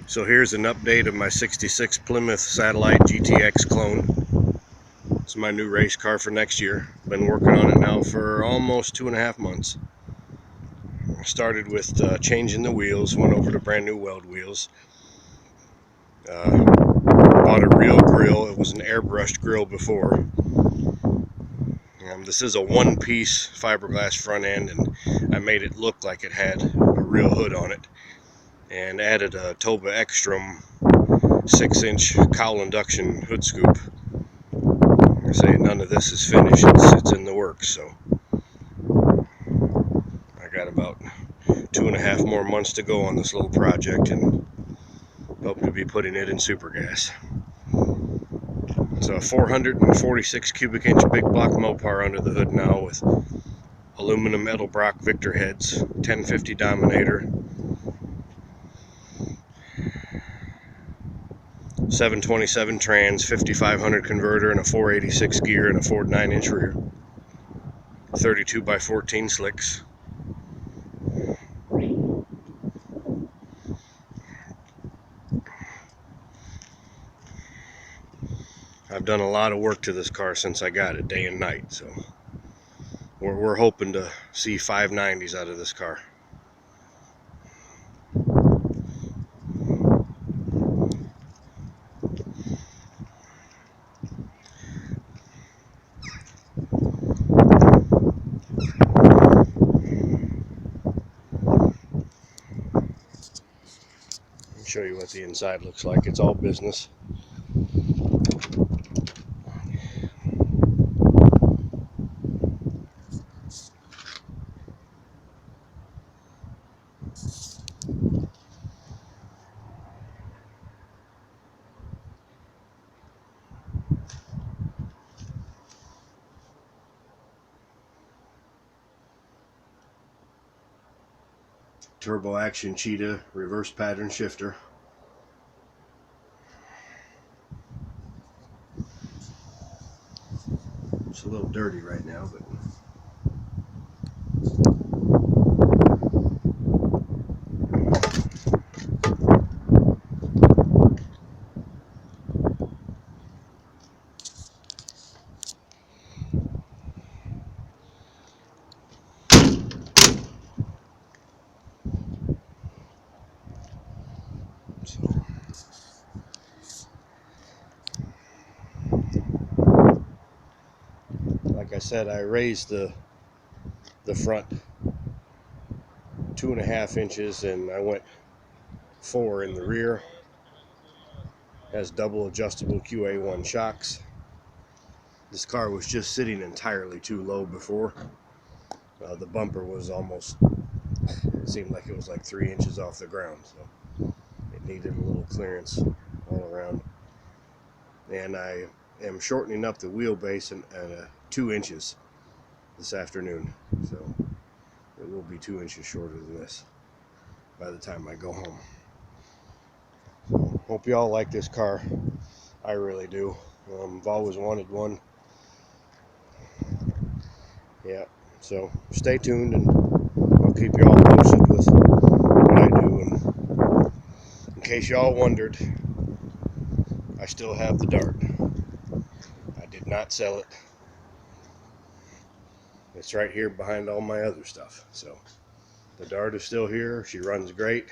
So here's an update of my 66 Plymouth Satellite GTX clone. It's my new race car for next year. Been working on it now for almost 2.5 months. I started with changing the wheels, went over to brand new weld wheels. Bought a real grill. It was an airbrushed grill before. This is a one-piece fiberglass front end, and I made it look like it had a real hood on it, and added a Toba Extreme 6-inch cowl induction hood scoop. I say none of this is finished, it's in the works, so I got about 2.5 more months to go on this little project, and hope to be putting it in super gas. It's a 446 cubic inch big block Mopar under the hood now, with aluminum Edelbrock Victor heads, 1050 Dominator, 727 trans, 5500 converter, and a 486 gear, and a Ford 9-inch rear, 32 by 14 slicks. I've done a lot of work to this car since I got it, day and night, so we're hoping to see 590s out of this car. I'll show you what the inside looks like. It's all business. Turbo action cheetah reverse pattern shifter. It's a little dirty right now, but like I said, I raised the front 2.5 inches, and I went 4 in the rear. Has double adjustable QA1 shocks. This car was just sitting entirely too low before. The bumper was almost, it seemed like it was like 3 inches off the ground, so it needed a little clearance all around. And I am shortening up the wheelbase and 2 inches this afternoon, so it will be 2 inches shorter than this by the time I go home. So, hope you all like this car. I really do. I've always wanted one. Yeah, so stay tuned, and I'll keep you all posted with what I do. And in case y'all wondered, I still have the Dart. I did not sell it. It's right here behind all my other stuff. So the Dart is still here. She runs great.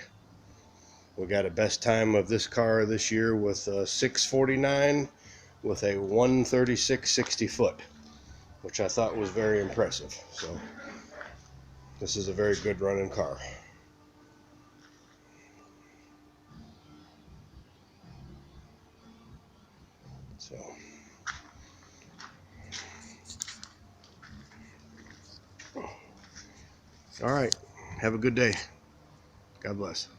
We got a best time of this car this year with a 649 with a 136 60 foot, which I thought was very impressive. So this is a very good running car. So all right, have a good day. God bless.